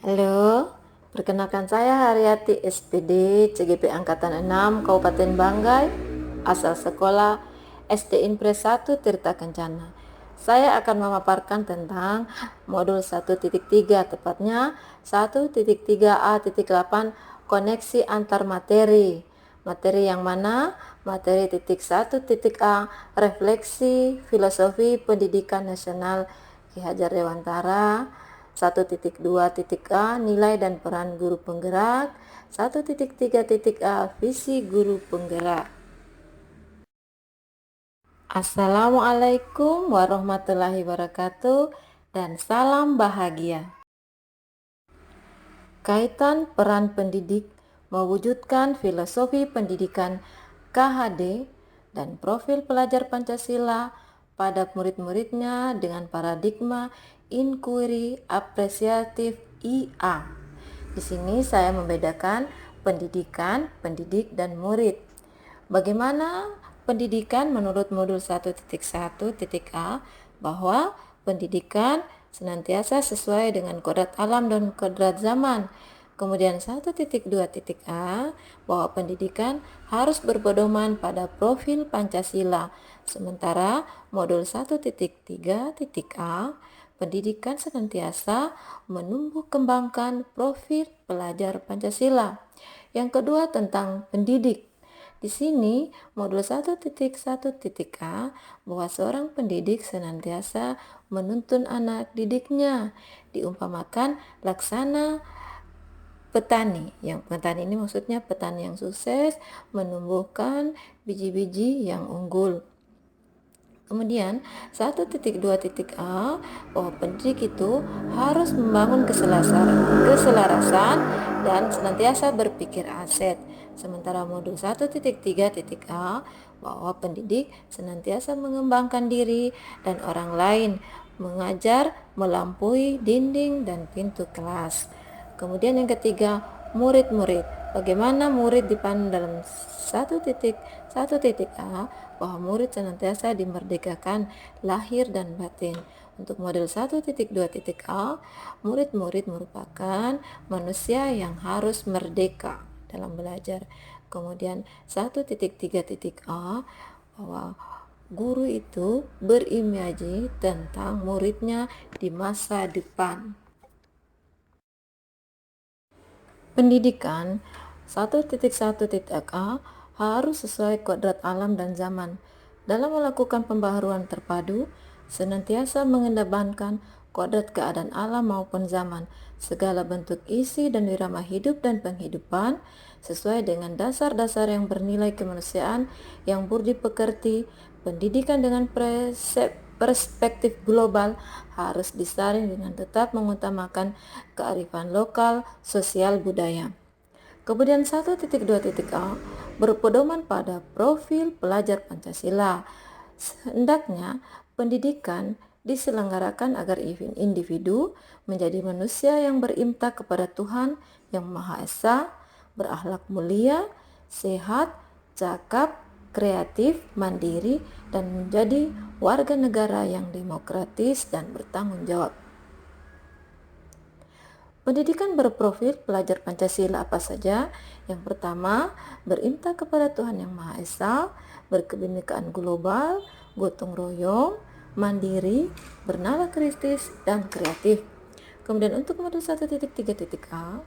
Halo, perkenalkan saya Haryati SPD CGP Angkatan 6 Kabupaten Banggai, asal sekolah SD Impres 1 Tirta Kencana. Saya akan memaparkan tentang modul 1.3, tepatnya 1.3a.8 koneksi antar materi. Materi yang mana? Materi titik 1.a refleksi filosofi pendidikan nasional Ki Hajar Dewantara. 1.2.a nilai dan peran guru penggerak. 1.3.a visi guru penggerak. Assalamualaikum warahmatullahi wabarakatuh dan salam bahagia. Kaitan peran pendidik mewujudkan filosofi pendidikan KHD dan profil pelajar Pancasila pada murid-muridnya dengan paradigma inquiry apresiatif IA. Di sini saya membedakan pendidikan, pendidik, dan murid. Bagaimana pendidikan menurut modul 1.1.a bahwa pendidikan senantiasa sesuai dengan kodrat alam dan kodrat zaman. Kemudian 1.2.a bahwa pendidikan harus berpedoman pada profil Pancasila. Sementara modul 1.3.a pendidikan senantiasa menumbuh kembangkan profil pelajar Pancasila. Yang kedua tentang pendidik. Di sini modul 1.1.a bahwa seorang pendidik senantiasa menuntun anak didiknya, diumpamakan laksana petani. Yang petani ini maksudnya petani yang sukses menumbuhkan biji-biji yang unggul. Kemudian 1.2.a bahwa pendidik itu harus membangun keselarasan dan senantiasa berpikir aset. Sementara modul 1.3.a bahwa pendidik senantiasa mengembangkan diri dan orang lain, mengajar melampaui dinding dan pintu kelas. Kemudian yang ketiga, murid-murid. Bagaimana murid dipandang dalam 1.1.a bahwa murid senantiasa dimerdekakan lahir dan batin. Untuk model 1.2.a, murid-murid merupakan manusia yang harus merdeka dalam belajar. Kemudian 1.3.a bahwa guru itu berimajinasi tentang muridnya di masa depan. Pendidikan 1.1.a harus sesuai kodrat alam dan zaman. Dalam melakukan pembaharuan terpadu, senantiasa mengedepankan kodrat keadaan alam maupun zaman, segala bentuk isi dan irama hidup dan penghidupan sesuai dengan dasar-dasar yang bernilai kemanusiaan yang budi pekerti. Pendidikan dengan perspektif global harus disaring dengan tetap mengutamakan kearifan lokal, sosial, budaya. Kemudian 1.2.a berpedoman pada profil pelajar Pancasila. Hendaknya pendidikan diselenggarakan agar individu menjadi manusia yang berimptak kepada Tuhan yang Maha Esa, berakhlak mulia, sehat, cakap, kreatif, mandiri, dan menjadi warga negara yang demokratis dan bertanggung jawab. Pendidikan berprofil pelajar Pancasila apa saja? Yang pertama, berimptak kepada Tuhan Yang Maha Esa, berkebinekaan global, gotong royong, mandiri, bernala kritis, dan kreatif. Kemudian untuk modul 1.3.a,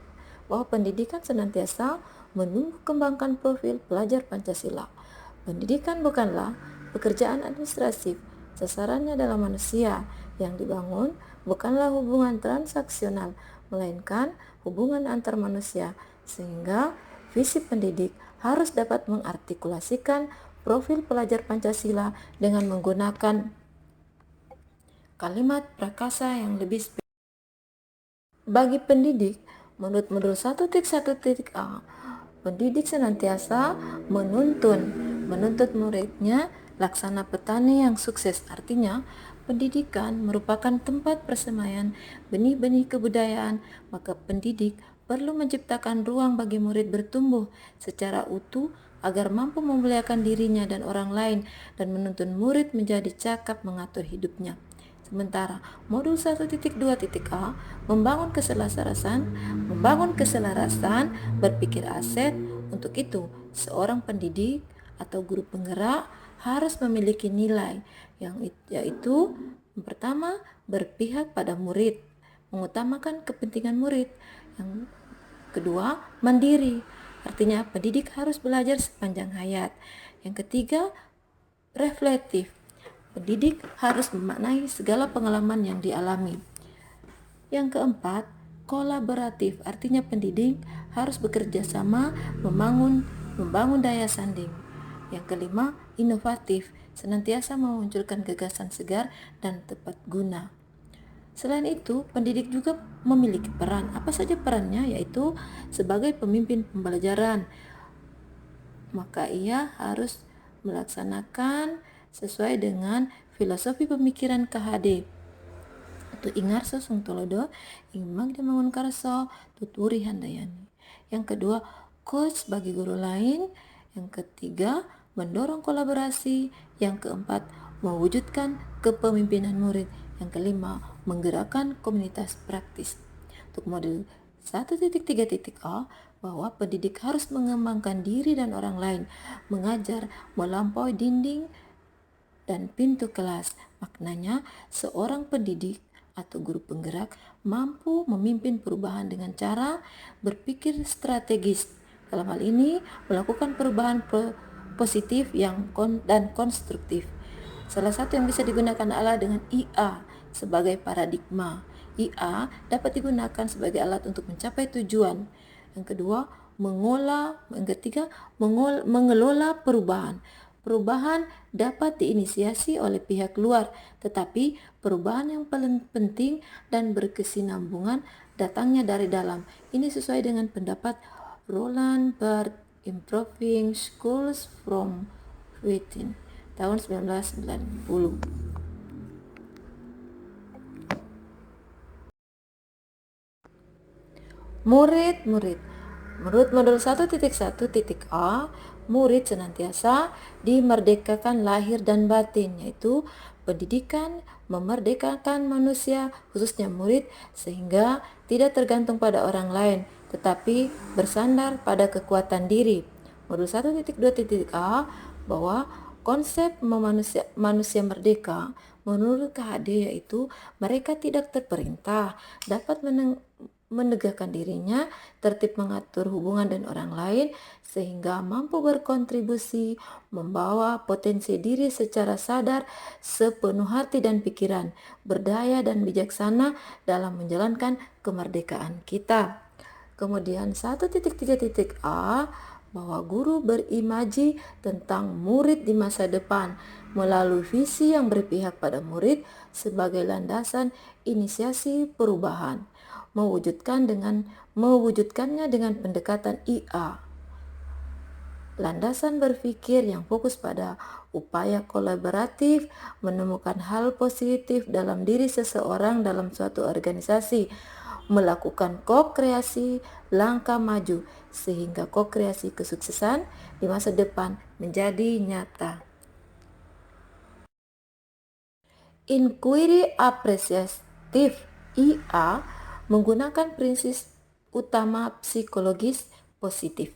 bahwa pendidikan senantiasa menumbuh kembangkan profil pelajar Pancasila. Pendidikan bukanlah pekerjaan administratif, sasarannya adalah manusia yang dibangun bukanlah hubungan transaksional, melainkan hubungan antar manusia, sehingga visi pendidik harus dapat mengartikulasikan profil pelajar Pancasila dengan menggunakan kalimat prakasa yang lebih spesifik. Bagi pendidik, menurut modul 1.1.a, pendidik senantiasa menuntut muridnya laksana petani yang sukses. Artinya, pendidikan merupakan tempat persemaian benih-benih kebudayaan, maka pendidik perlu menciptakan ruang bagi murid bertumbuh secara utuh agar mampu memuliakan dirinya dan orang lain dan menuntun murid menjadi cakap mengatur hidupnya. Sementara modul 1.2.a membangun keselarasan berpikir aset. Untuk itu, seorang pendidik atau guru penggerak harus memiliki nilai yaitu yang pertama, berpihak pada murid, mengutamakan kepentingan murid. Yang kedua, mandiri, artinya pendidik harus belajar sepanjang hayat. Yang ketiga, reflektif, pendidik harus memaknai segala pengalaman yang dialami. Yang keempat, kolaboratif, artinya pendidik harus bekerja sama membangun daya sanding. Yang kelima, inovatif, senantiasa memunculkan gagasan segar dan tepat guna. Selain itu, pendidik juga memiliki peran. Apa saja perannya? Yaitu sebagai pemimpin pembelajaran. Maka ia harus melaksanakan sesuai dengan filosofi pemikiran KHD. Tu Ingarso Sungtolodo, Ingmang Mangun Karso, Tuturi Handayani. Yang kedua, coach bagi guru lain. Yang ketiga, mendorong kolaborasi. Yang keempat, mewujudkan kepemimpinan murid. Yang kelima, menggerakkan komunitas praktis. Untuk modul 1.3.a, bahwa pendidik harus mengembangkan diri dan orang lain, mengajar melampaui dinding dan pintu kelas. Maknanya, seorang pendidik atau guru penggerak mampu memimpin perubahan dengan cara berpikir strategis. Dalam hal ini, melakukan perubahan positif dan konstruktif. Salah satu yang bisa digunakan adalah dengan IA sebagai paradigma. IA dapat digunakan sebagai alat untuk mencapai tujuan. Yang kedua, mengelola perubahan. Perubahan dapat diinisiasi oleh pihak luar, tetapi perubahan yang paling penting dan berkesinambungan datangnya dari dalam. Ini sesuai dengan pendapat Roland Barthes, Improving Schools from Within, tahun 1990. Murid. Menurut modul 1.1.a, murid senantiasa dimerdekakan lahir dan batin, yaitu pendidikan memerdekakan manusia, khususnya murid, sehingga tidak tergantung pada orang lain, tetapi bersandar pada kekuatan diri. Modul 1.2.a, bahwa konsep manusia merdeka menurut KHD yaitu mereka tidak terperintah, dapat menegakkan dirinya, tertib mengatur hubungan dengan orang lain, sehingga mampu berkontribusi, membawa potensi diri secara sadar, sepenuh hati dan pikiran, berdaya dan bijaksana dalam menjalankan kemerdekaan kita. Kemudian 1.3.a, bahwa guru berimaji tentang murid di masa depan melalui visi yang berpihak pada murid sebagai landasan inisiasi perubahan, mewujudkannya dengan pendekatan IA. Landasan berpikir yang fokus pada upaya kolaboratif, menemukan hal positif dalam diri seseorang dalam suatu organisasi, melakukan ko-kreasi langkah maju sehingga ko-kreasi kesuksesan di masa depan menjadi nyata. Inquiry apresiatif IA menggunakan prinsip utama psikologis positif.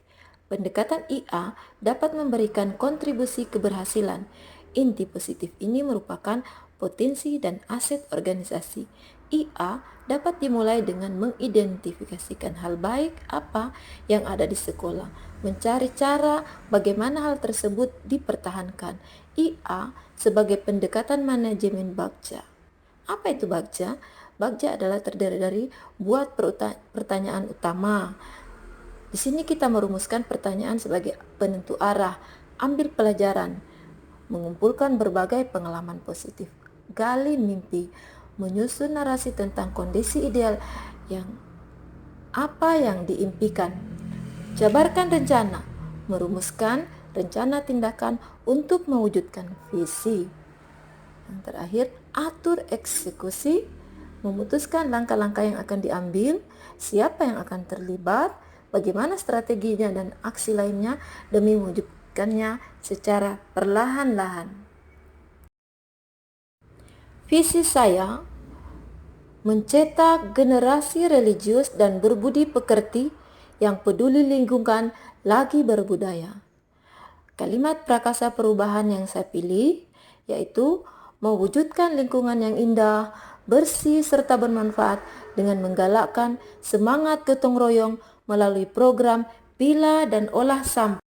Pendekatan IA dapat memberikan kontribusi keberhasilan. Inti positif ini merupakan potensi dan aset organisasi. IA dapat dimulai dengan mengidentifikasikan hal baik apa yang ada di sekolah, mencari cara bagaimana hal tersebut dipertahankan. IA sebagai pendekatan manajemen bagja. Apa itu bagja? Bagja adalah terdiri dari buat pertanyaan utama. Di sini kita merumuskan pertanyaan sebagai penentu arah, ambil pelajaran, mengumpulkan berbagai pengalaman positif, gali mimpi, menyusun narasi tentang kondisi ideal yang diimpikan, jabarkan rencana, merumuskan rencana tindakan untuk mewujudkan visi. Yang terakhir, atur eksekusi, memutuskan langkah-langkah yang akan diambil, siapa yang akan terlibat, bagaimana strateginya dan aksi lainnya demi mewujudkannya secara perlahan-lahan. Visi saya mencetak generasi religius dan berbudi pekerti yang peduli lingkungan lagi berbudaya. Kalimat prakasa perubahan yang saya pilih yaitu mewujudkan lingkungan yang indah, bersih serta bermanfaat dengan menggalakkan semangat gotong royong melalui program pilah dan olah sampah.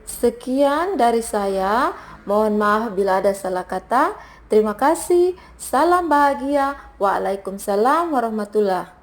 Sekian dari saya, mohon maaf bila ada salah kata. Terima kasih, salam bahagia, waalaikumsalam warahmatullahi